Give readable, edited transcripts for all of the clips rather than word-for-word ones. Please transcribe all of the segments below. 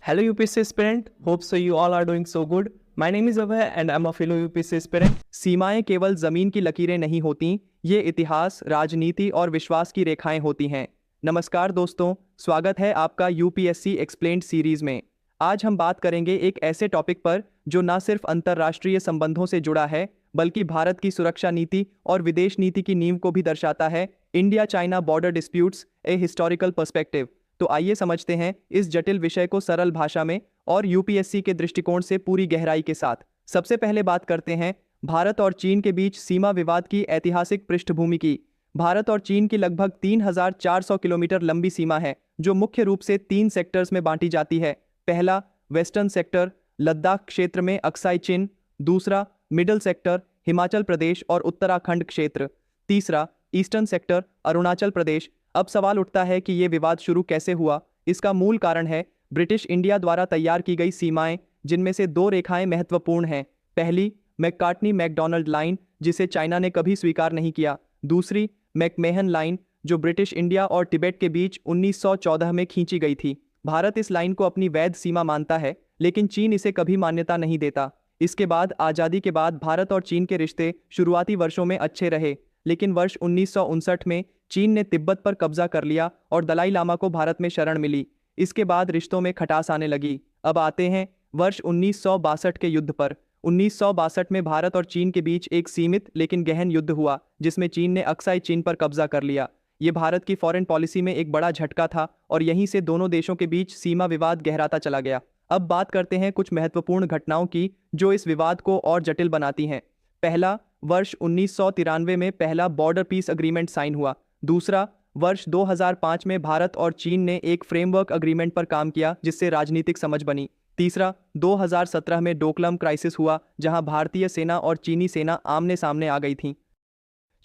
Hello UPSC aspirant, hope so you all are doing so good. My name is Abhay and I'm a fellow UPSC aspirant. सीमाएं केवल जमीन की लकीरें नहीं होती, ये इतिहास, राजनीति और विश्वास की रेखाएं होती हैं। नमस्कार दोस्तों, स्वागत है आपका यूपीएससी एक्सप्लेन्ड सीरीज में। आज हम बात करेंगे एक ऐसे टॉपिक पर जो न सिर्फ अंतर्राष्ट्रीय संबंधों से जुड़ा है, बल्कि भारत की सुरक्षा नीति और विदेश नीति की नींव को भी दर्शाता है। India China border disputes, a historical perspective. तो आइए समझते हैं इस जटिल विषय को सरल भाषा में और यूपीएससी के दृष्टिकोण से पूरी गहराई के साथ। सबसे पहले बात करते हैं भारत और चीन के बीच सीमा विवाद की ऐतिहासिक पृष्ठभूमि की। भारत और चीन की लगभग 3,400 किलोमीटर लंबी सीमा है, जो मुख्य रूप से 3 सेक्टर्स में बांटी जाती है। पहला, वेस्टर्न सेक्टर, लद्दाख क्षेत्र में अक्साई चिन। दूसरा, मिडल सेक्टर, हिमाचल प्रदेश और उत्तराखंड क्षेत्र। तीसरा, ईस्टर्न सेक्टर, अरुणाचल प्रदेश। अब सवाल उठता है कि ये विवाद शुरू कैसे हुआ। इसका मूल कारण है ब्रिटिश इंडिया द्वारा तैयार की गई सीमाएं, जिनमें से 2 रेखाएं महत्वपूर्ण हैं। पहली, मैककार्टनी मैकडॉनल्ड लाइन, जिसे चाइना ने कभी स्वीकार नहीं किया। दूसरी, मैकमेहन लाइन, जो ब्रिटिश इंडिया और तिब्बत के बीच 1914 में खींची गई थी। भारत इस लाइन को अपनी वैध सीमा मानता है, लेकिन चीन इसे कभी मान्यता नहीं देता। इसके बाद आज़ादी के बाद भारत और चीन के रिश्ते शुरुआती वर्षों में अच्छे रहे, लेकिन वर्ष 1959 में चीन ने तिब्बत पर कब्जा कर लिया और दलाई लामा को भारत में शरण मिली। इसके बाद रिश्तों में खटास आने लगी। अब आते हैं वर्ष 1962 के युद्ध पर। 1962 में भारत और चीन के बीच एक सीमित लेकिन गहन युद्ध हुआ, जिसमें चीन ने अक्साई चीन पर कब्जा कर लिया। ये भारत की फॉरेन पॉलिसी में एक बड़ा झटका था और यहीं से दोनों देशों के बीच सीमा विवाद गहराता चला गया। अब बात करते हैं कुछ महत्वपूर्ण घटनाओं की जो इस विवाद को और जटिल बनाती हैं। पहला, वर्ष 1993 में पहला बॉर्डर पीस अग्रीमेंट साइन हुआ। दूसरा, वर्ष 2005 में भारत और चीन ने एक फ्रेमवर्क अग्रीमेंट पर काम किया, जिससे राजनीतिक समझ बनी। तीसरा, 2017 में डोकलम क्राइसिस हुआ, जहां भारतीय सेना और चीनी सेना आमने सामने आ गई थीं।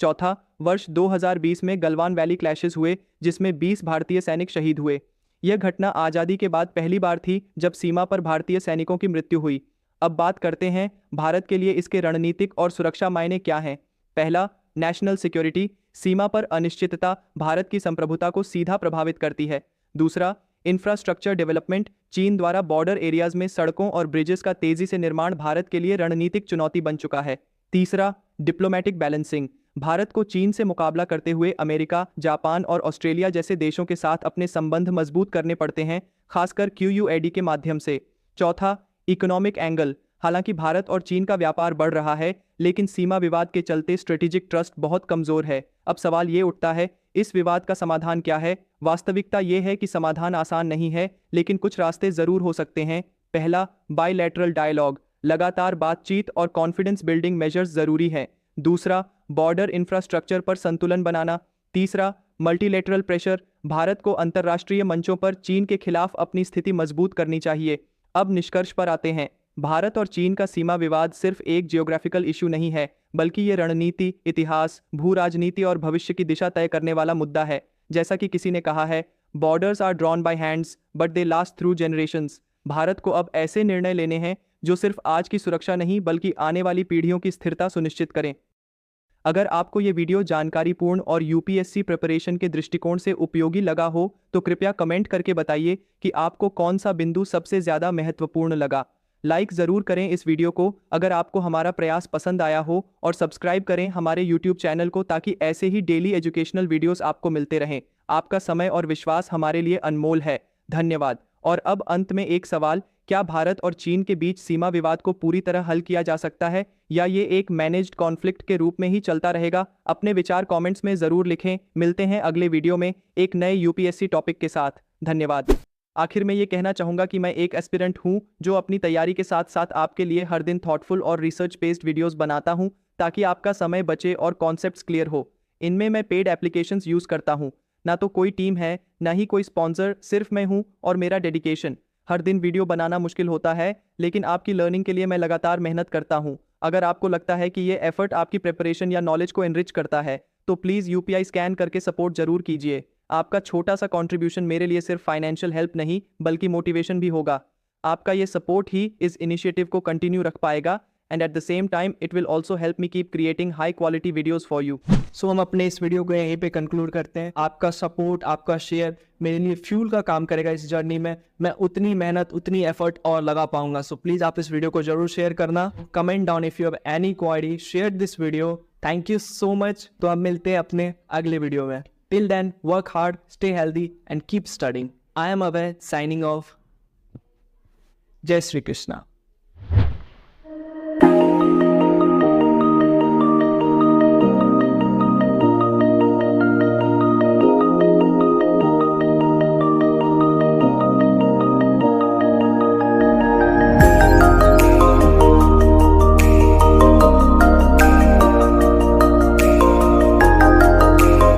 चौथा, वर्ष 2020 में गलवान वैली क्लैशेस हुए, जिसमें 20 भारतीय सैनिक शहीद हुए। यह घटना आज़ादी के बाद पहली बार थी जब सीमा पर भारतीय सैनिकों की मृत्यु हुई। अब बात करते हैं भारत के लिए इसके रणनीतिक और सुरक्षा मायने क्या हैं। पहला, नेशनल सिक्योरिटी। सीमा पर अनिश्चितता भारत की संप्रभुता को सीधा प्रभावित करती है। दूसरा, इंफ्रास्ट्रक्चर डेवलपमेंट। चीन द्वारा बॉर्डर एरियाज में सड़कों और ब्रिजेस का तेजी से निर्माण भारत के लिए रणनीतिक चुनौती बन चुका है। तीसरा, डिप्लोमेटिक बैलेंसिंग। भारत को चीन से मुकाबला करते हुए अमेरिका, जापान और ऑस्ट्रेलिया जैसे देशों के साथ अपने संबंध मजबूत करने पड़ते हैं, खासकर क्यूयूएडी के माध्यम से। चौथा, इकोनॉमिक एंगल। हालांकि भारत और चीन का व्यापार बढ़ रहा है, लेकिन सीमा विवाद के चलते स्ट्रेटेजिक ट्रस्ट बहुत कमजोर है। अब सवाल ये उठता है, इस विवाद का समाधान क्या है। वास्तविकता ये है कि समाधान आसान नहीं है, लेकिन कुछ रास्ते जरूर हो सकते हैं। पहला, बायलैटरल डायलॉग। लगातार बातचीत और कॉन्फिडेंस बिल्डिंग मेजर्स जरूरी है। दूसरा, बॉर्डर इंफ्रास्ट्रक्चर पर संतुलन बनाना। तीसरा, मल्टीलेटरल प्रेशर। भारत को अंतर्राष्ट्रीय मंचों पर चीन के खिलाफ अपनी स्थिति मजबूत करनी चाहिए। अब निष्कर्ष पर आते हैं। भारत और चीन का सीमा विवाद सिर्फ एक जियोग्राफिकल इशू नहीं है, बल्कि ये रणनीति, इतिहास, भू राजनीति और भविष्य की दिशा तय करने वाला मुद्दा है। जैसा कि किसी ने कहा है, borders are drawn by hands but they last through generations. Bharat को अब ऐसे निर्णय लेने हैं जो सिर्फ आज की सुरक्षा नहीं, बल्कि आने वाली पीढ़ियों की स्थिरता सुनिश्चित करें। अगर आपको ये वीडियो जानकारीपूर्ण और यूपीएससी प्रिपरेशन के दृष्टिकोण से उपयोगी लगा हो, तो कृपया कमेंट करके बताइए कि आपको कौन सा बिंदु सबसे ज़्यादा महत्वपूर्ण लगा। लाइक ज़रूर करें इस वीडियो को अगर आपको हमारा प्रयास पसंद आया हो, और सब्सक्राइब करें हमारे यूट्यूब चैनल को, ताकि ऐसे ही डेली एजुकेशनल वीडियोस आपको मिलते रहें। आपका समय और विश्वास हमारे लिए अनमोल है। धन्यवाद। और अब अंत में एक सवाल, क्या भारत और चीन के बीच सीमा विवाद को पूरी तरह हल किया जा सकता है, या ये एक मैनेज्ड कॉन्फ्लिक्ट के रूप में ही चलता रहेगा? अपने विचार कमेंट्स में ज़रूर लिखें। मिलते हैं अगले वीडियो में एक नए यूपीएससी टॉपिक के साथ। धन्यवाद। आखिर में ये कहना चाहूँगा कि मैं एक एस्पिरेंट हूँ जो अपनी तैयारी के साथ साथ आपके लिए हर दिन थॉटफुल और रिसर्च बेस्ड वीडियोस बनाता हूँ, ताकि आपका समय बचे और कॉन्सेप्ट्स क्लियर हो। इनमें मैं पेड एप्लीकेशंस यूज़ करता हूँ। ना तो कोई टीम है, ना ही कोई स्पॉन्सर, सिर्फ मैं हूँ और मेरा डेडिकेशन। हर दिन वीडियो बनाना मुश्किल होता है, लेकिन आपकी लर्निंग के लिए मैं लगातार मेहनत करता हूँ। अगर आपको लगता है कि ये एफर्ट आपकी प्रिपरेशन या नॉलेज को एनरिच करता है, तो प्लीज़ यूपीआई स्कैन करके सपोर्ट जरूर कीजिए। आपका छोटा सा कंट्रीब्यूशन मेरे लिए सिर्फ फाइनेंशियल हेल्प नहीं, बल्कि मोटिवेशन भी होगा। आपका ये सपोर्ट ही इस इनिशिएटिव को कंटिन्यू रख पाएगा। and at the same time it will also help me keep creating high quality videos for you. So हम अपने इस वीडियो को यहीं पे कंक्लूड करते हैं. आपका सपोर्ट, आपका शेयर मेरे लिए फ्यूल का काम करेगा इस जर्नी में. मैं उतनी मेहनत, उतनी एफर्ट और लगा पाऊंगा. सो प्लीज़ आप इस वीडियो को जरूर शेयर करना. Comment down if you have any query, share this video. Thank you so much. तो अब मिलते हैं अपने अगले वीडियो में. Till then, work hard, stay healthy and keep studying. I am Abhay signing off. Jai Shri Krishna.